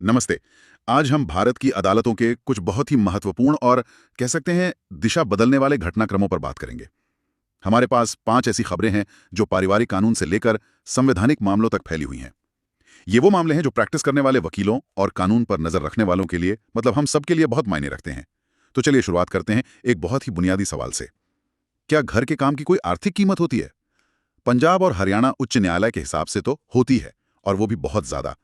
नमस्ते। आज हम भारत की अदालतों के कुछ बहुत ही महत्वपूर्ण और कह सकते हैं दिशा बदलने वाले घटनाक्रमों पर बात करेंगे। हमारे पास 5 ऐसी खबरें हैं जो पारिवारिक कानून से लेकर संवैधानिक मामलों तक फैली हुई हैं। ये वो मामले हैं जो प्रैक्टिस करने वाले वकीलों और कानून पर नजर रखने वालों के लिए मतलब हम सबके लिए बहुत मायने रखते हैं। तो चलिए शुरुआत करते हैं एक बहुत ही बुनियादी सवाल से। क्या घर के काम की कोई आर्थिक कीमत होती है? पंजाब और हरियाणा उच्च न्यायालय के हिसाब से तो होती है, और वो भी बहुत ज्यादा।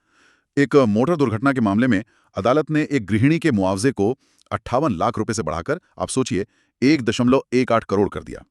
एक मोटर दुर्घटना के मामले में अदालत ने एक गृहिणी के मुआवजे को 58 लाख रुपए से बढ़ाकर, आप सोचिए, 1.18 करोड़ कर दिया।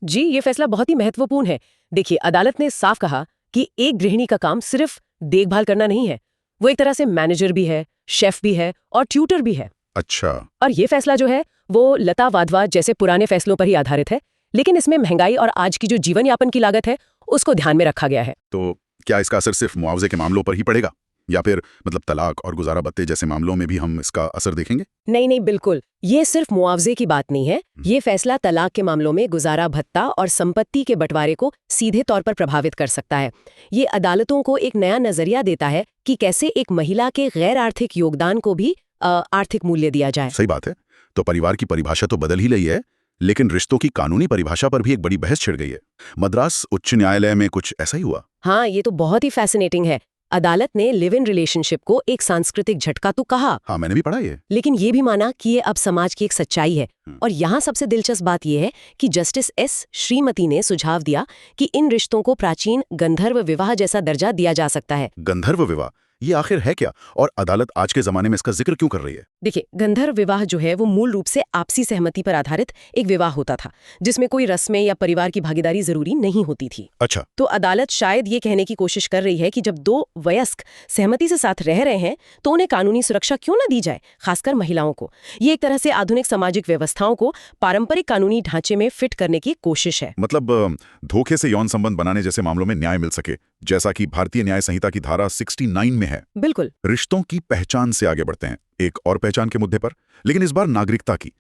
जी, ये फैसला बहुत ही महत्वपूर्ण है। देखिए, अदालत ने साफ कहा कि एक गृहिणी का काम सिर्फ देखभाल करना नहीं है। वो एक तरह से मैनेजर भी है, शेफ भी है और ट्यूटर भी है। अच्छा। और ये फैसला जो है वो लता वाधवा जैसे पुराने फैसलों पर ही आधारित है, लेकिन इसमें महंगाई और आज की जो जीवन यापन की लागत है उसको ध्यान में रखा गया है। तो क्या इसका असर सिर्फ मुआवजे के मामलों पर ही पड़ेगा, या फिर मतलब तलाक और गुजारा भत्ते जैसे मामलों में भी हम इसका असर देखेंगे? नहीं नहीं, बिल्कुल, ये सिर्फ मुआवजे की बात नहीं है। ये फैसला तलाक के मामलों में गुजारा भत्ता और संपत्ति के बंटवारे को सीधे तौर पर प्रभावित कर सकता है। ये अदालतों को एक नया नजरिया देता है कि कैसे एक महिला के गैर आर्थिक योगदान को भी आर्थिक मूल्य दिया जाए। सही बात है। तो परिवार की परिभाषा तो बदल ही रही है, लेकिन रिश्तों की कानूनी परिभाषा पर भी एक बड़ी बहस छिड़ गई है। मद्रास उच्च न्यायालय में कुछ ऐसा ही हुआ। हाँ, ये तो बहुत ही फैसिनेटिंग है। अदालत ने लिव इन रिलेशनशिप को एक सांस्कृतिक झटका तो कहा, हाँ, मैंने भी पढ़ा ये। लेकिन ये भी माना कि ये अब समाज की एक सच्चाई है। और यहाँ सबसे दिलचस्प बात यह है कि जस्टिस एस श्रीमती ने सुझाव दिया कि इन रिश्तों को प्राचीन गंधर्व विवाह जैसा दर्जा दिया जा सकता है। गंधर्व विवाह, ये आखिर है क्या, और अदालत आज के जमाने में इसका जिक्र क्यों कर रही है? देखिए, गंधर्व विवाह जो है वो मूल रूप से आपसी सहमति पर आधारित एक विवाह होता था, जिसमें कोई रस्में या परिवार की भागीदारी जरूरी नहीं होती थी। अच्छा। तो अदालत शायद ये कहने की कोशिश कर रही है कि जब दो वयस्क सहमति से साथ रह रहे हैं तो उन्हें कानूनी सुरक्षा क्यों ना दी जाए, खासकर महिलाओं को। ये एक तरह से आधुनिक सामाजिक व्यवस्थाओं को पारंपरिक कानूनी ढांचे में फिट करने की कोशिश है। मतलब धोखे से यौन संबंध बनाने जैसे मामलों में न्याय मिल सके, जैसा कि भारतीय न्याय संहिता की धारा 69 में है। बिल्कुल। रिश्तों की पहचान से आगे बढ़ते हैं एक और पहचान के मुद्दे पर, लेकिन इस बार नागरिकता की।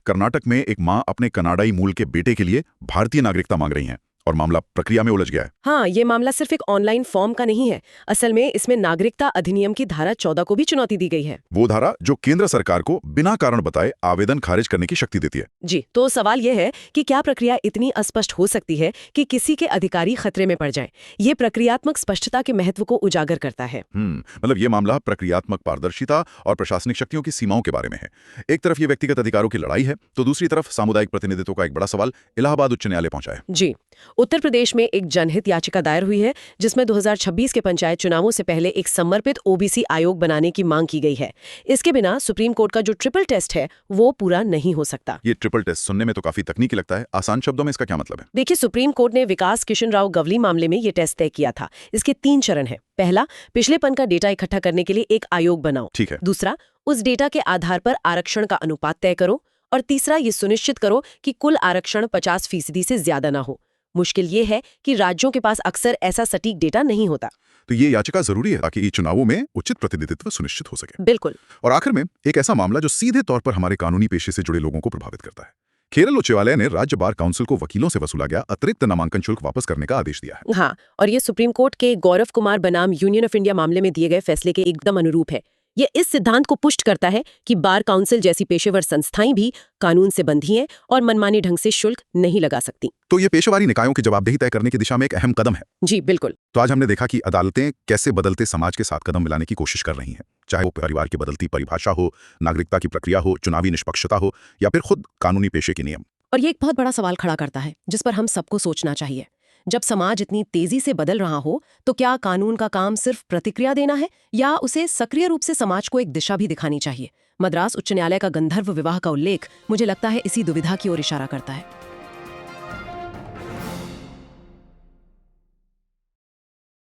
कर्नाटक में एक मां अपने कनाडाई मूल के बेटे के लिए भारतीय नागरिकता मांग रही हैं, और मामला प्रक्रिया में उलझ गया है। हाँ, ये मामला सिर्फ एक ऑनलाइन फॉर्म का नहीं है। असल में इसमें नागरिकता अधिनियम की धारा 14 को भी चुनौती दी गई है। वो धारा जो केंद्र सरकार को बिना कारण बताए आवेदन खारिज करने की शक्ति देती है। जी, तो सवाल यह है कि क्या प्रक्रिया इतनी अस्पष्ट हो सकती है कि किसी के अधिकारी खतरे में पड़ जाएं? ये प्रक्रियात्मक स्पष्टता के महत्व को उजागर करता है। मतलब ये मामला प्रक्रियात्मक पारदर्शिता और प्रशासनिक शक्तियों की सीमाओं के बारे में है। एक तरफ ये व्यक्तिगत अधिकारों की लड़ाई है, तो दूसरी तरफ सामुदायिक प्रतिनिधित्व का एक बड़ा सवाल इलाहाबाद उच्च न्यायालय पहुंचा है। जी, उत्तर प्रदेश में एक जनहित याचिका दायर हुई है जिसमें 2026 के पंचायत चुनावों से पहले एक समर्पित ओबीसी आयोग बनाने की मांग की गई है। इसके बिना सुप्रीम कोर्ट का जो ट्रिपल टेस्ट है वो पूरा नहीं हो सकता। ये ट्रिपल टेस्ट सुनने में तो काफी तकनीकी लगता है, आसान शब्दों में इसका क्या मतलब है? देखिए, सुप्रीम कोर्ट ने विकास किशन राव गवली मामले में ये टेस्ट तय किया था। इसके 3 चरण हैं। पहला, पिछलेपन का डेटा इकट्ठा करने के लिए एक आयोग बनाओ। ठीक है। दूसरा, उस डेटा के आधार पर आरक्षण का अनुपात तय करो। और तीसरा, ये सुनिश्चित करो कि कुल आरक्षण 50% से ज्यादा ना हो। मुश्किल ये है कि राज्यों के पास अक्सर ऐसा सटीक डेटा नहीं होता। तो ये याचिका जरूरी है ताकि चुनावों में उचित प्रतिनिधित्व सुनिश्चित हो सके। बिल्कुल। और आखिर में एक ऐसा मामला जो सीधे तौर पर हमारे कानूनी पेशे से जुड़े लोगों को प्रभावित करता है। केरल उच्च न्यायालय ने राज्य बार काउंसिल को वकीलों से वसूला गया अतिरिक्त नामांकन शुल्क वापस करने का आदेश दिया है। हाँ, और ये सुप्रीम कोर्ट के गौरव कुमार बनाम यूनियन ऑफ इंडिया मामले में दिए गए फैसले के एकदम अनुरूप है। ये इस सिद्धांत को पुष्ट करता है कि बार काउंसिल जैसी पेशेवर संस्थाएं भी कानून से बंधी हैं और मनमानी ढंग से शुल्क नहीं लगा सकती। तो ये पेशेवारी निकायों की जवाबदेही तय करने की दिशा में एक अहम कदम है। जी बिल्कुल। तो आज हमने देखा कि अदालतें कैसे बदलते समाज के साथ कदम मिलाने की कोशिश कर रही हैं, चाहे वो परिवार की बदलती परिभाषा हो, नागरिकता की प्रक्रिया हो, चुनावी निष्पक्षता हो, या फिर खुद कानूनी पेशे के नियम। और ये एक बहुत बड़ा सवाल खड़ा करता है जिस पर हम सबको सोचना चाहिए। जब समाज इतनी तेजी से बदल रहा हो तो क्या कानून का काम सिर्फ प्रतिक्रिया देना है, या उसे सक्रिय रूप से समाज को एक दिशा भी दिखानी चाहिए? मद्रास उच्च न्यायालय का गंधर्व विवाह का उल्लेख मुझे लगता है इसी दुविधा की ओर इशारा करता है।